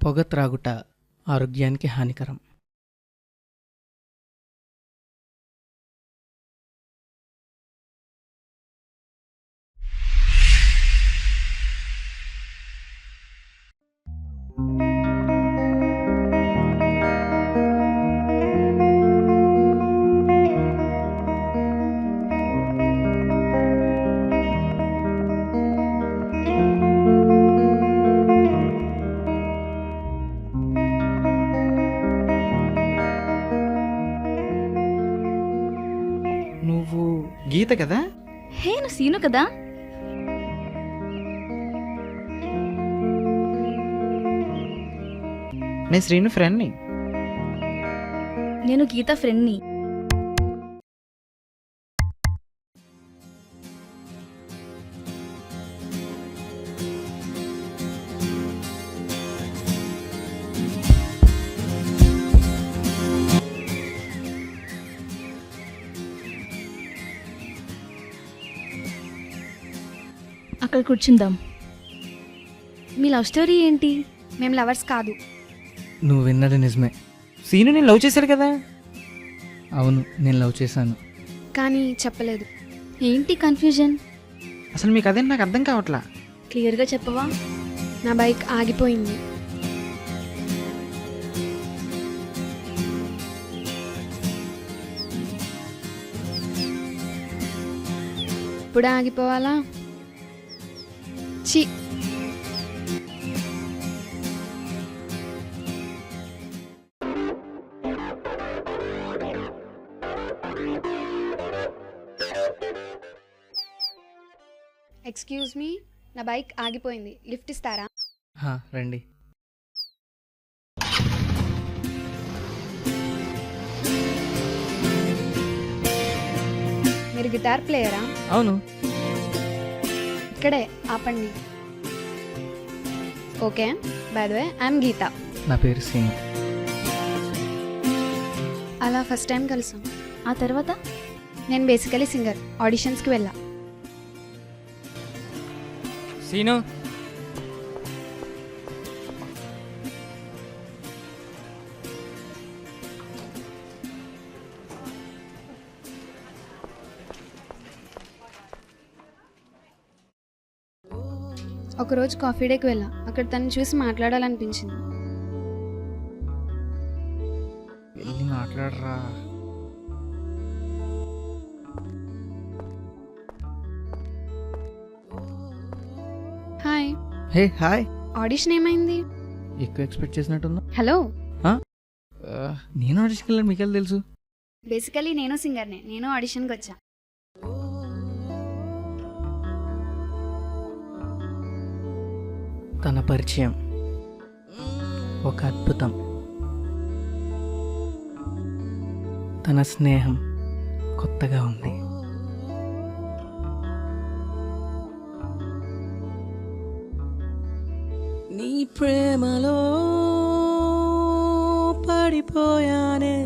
పొగ త్రాగుట ఆరోగ్యానికి హానికరం. నువ్వు గీత కదా? హే నువ్వు సీను కదా? నేను శ్రీను ఫ్రెండ్ని. నేను గీత ఫ్రెండ్ని. అక్కడ కూర్చుందాం. మీ లవ్ స్టోరీ ఏంటి? మేము లవర్స్ కాదు. నువ్వు విన్నది నిజమే. శ్రీను నేను లవ్ చేశాడు కదా? అవును, నేను లవ్ చేశాను. కానీ చెప్పలేదు. ఏంటి కన్ఫ్యూజన్? అసలు మీకు అదే నాకు అర్థం కావట్లా. క్లియర్గా చెప్పవా? నా బైక్ ఆగిపోయింది. ఇప్పుడు ఆగిపోవాలా? చి ఎక్స్క్యూజ్ మీ, నా బైక్ ఆగిపోయింది, లిఫ్ట్ ఇస్తారా? రండి. మీరు గిటార్ ప్లేయరా? అవును. ఇక్కడే ఆపండి. Okay, by the way I'm Geetha. నా పేరు సీను. అలా ఫస్ట్ టైం కలిసాం. ఆ తర్వాత నేను బేసికలీ సింగర్, ఆడిషన్స్కి వెళ్ళా. శ్రీను ఒకరోజు కాఫీ డేకి వెళ్ళా. అక్కడ తను చూసి మాట్లాడాలనిపించింది. వెళ్ళి మాట్లాడరా. హాయ్. Hey hi. ఆడిషన్ ఏమైంది? ఎక్కువ ఎక్స్పెక్ట్ చేసినట్టుందా? హలో. నేను ఆడిషన్కి వెళ్ళాను, మీకెళ్ళి తెలుసు? బేసికలీ నేను సింగర్నే, నేను ఆడిషన్కి వచ్చా. తన పరిచయం ఒక అద్భుతం. తన స్నేహం కొత్తగా ఉంది. నీ ప్రేమలో పడిపోయానే.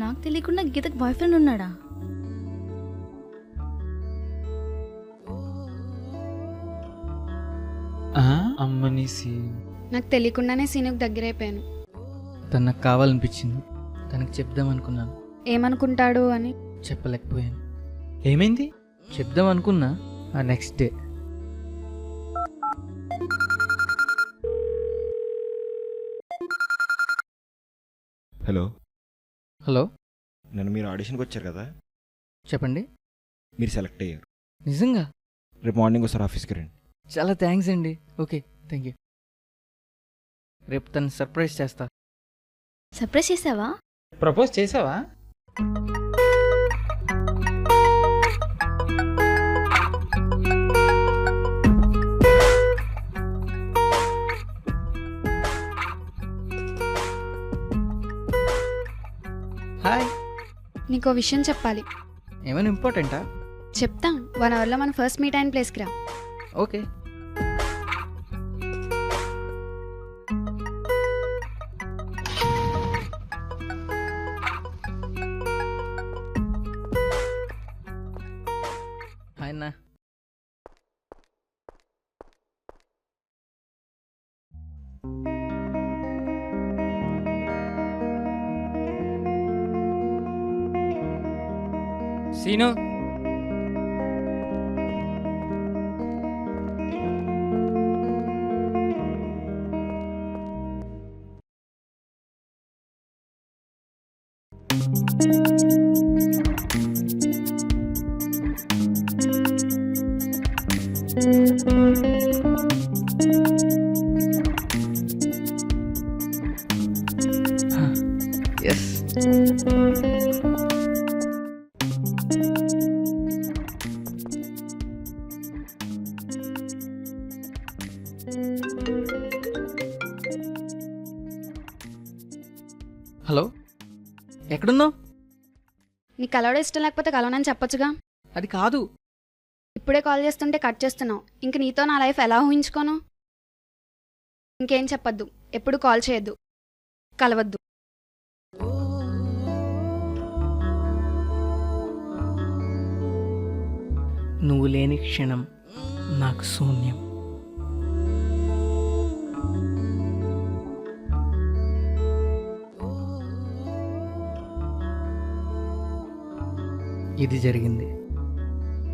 నాకు తెలియకుండా గీతకు బాయ్ ఫ్రెండ్ ఉన్నాడా? అమ్మని నాకు తెలియకుండానే సీనుకు దగ్గర అయిపోయాను. తను నాకు కావాలనిపించింది, తనకు చెప్దాం అనుకున్నాను. ఏమనుకుంటాడు అని చెప్పలేకపోయాను. ఏమైంది? చెప్దాం అనుకున్నా, ఆ నెక్స్ట్ డే. హలో. హలో, నన్ను మీరు ఆడిషన్కి వచ్చారు కదా, చెప్పండి. మీరు సెలెక్ట్ అయ్యారు. నిజంగా? రేపు మార్నింగ్ ఒకసారి ఆఫీస్కి రండి. చాలా థ్యాంక్స్ అండి. Okay, thank you. రేపు తను సర్ప్రైజ్ చేస్తా. సర్ప్రైజ్ చేసావా? ప్రపోజ్ చేసావా? హాయ్. నీకో విషయం చెప్పాలి. ఏమైనా ఇంపార్టెంటా? చెప్తా. 1 అవర్లో మనం ఫస్ట్ మీట్ అయిన ప్లేస్కి రా. ఓకే. సీను ఎస్ హలో ఎక్కడున్నావు? నీకు కలవడం ఇష్టం లేకపోతే కలవనని చెప్పొచ్చుగా. అది కాదు. ఇప్పుడే కాల్ చేస్తుంటే కట్ చేస్తున్నావు. ఇంక నీతో నా లైఫ్ ఎలా ఊహించుకోను? ఇంకేం చెప్పొద్దు, ఎప్పుడు కాల్ చేయొద్దు, కలవద్దు. నువ్వు లేని క్షణం నాకు శూన్యం. ఇది జరిగింది.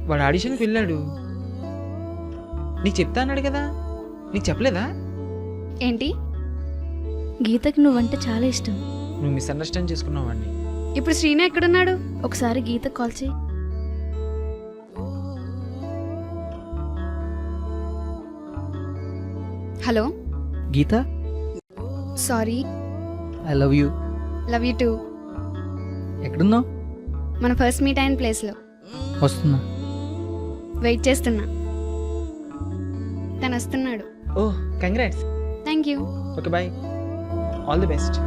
వాడు ఆడిషన్కి వెళ్ళాడు. నీకు చెప్తా అన్నాడు కదా, నీకు చెప్పలేదా? ఏంటి? గీతకి నువ్వంటే చాలా ఇష్టం. నువ్వు మిస్అండర్స్టాండ్ చేసుకున్నావు వాడిని. ఇప్పుడు శ్రీను ఎక్కడున్నాడు? ఒకసారి గీతకు కాల్ చేయి. Hello, Geeta, sorry, I love you. Love you too. ఎక్కడున్నావు? మన ఫస్ట్ మీట్ అయిన ప్లేస్లో వస్తున్నా. వెయిట్ చేస్తున్నా. తను వస్తున్నాడు. ఓ congrats. Thank you. Okay bye, all the best.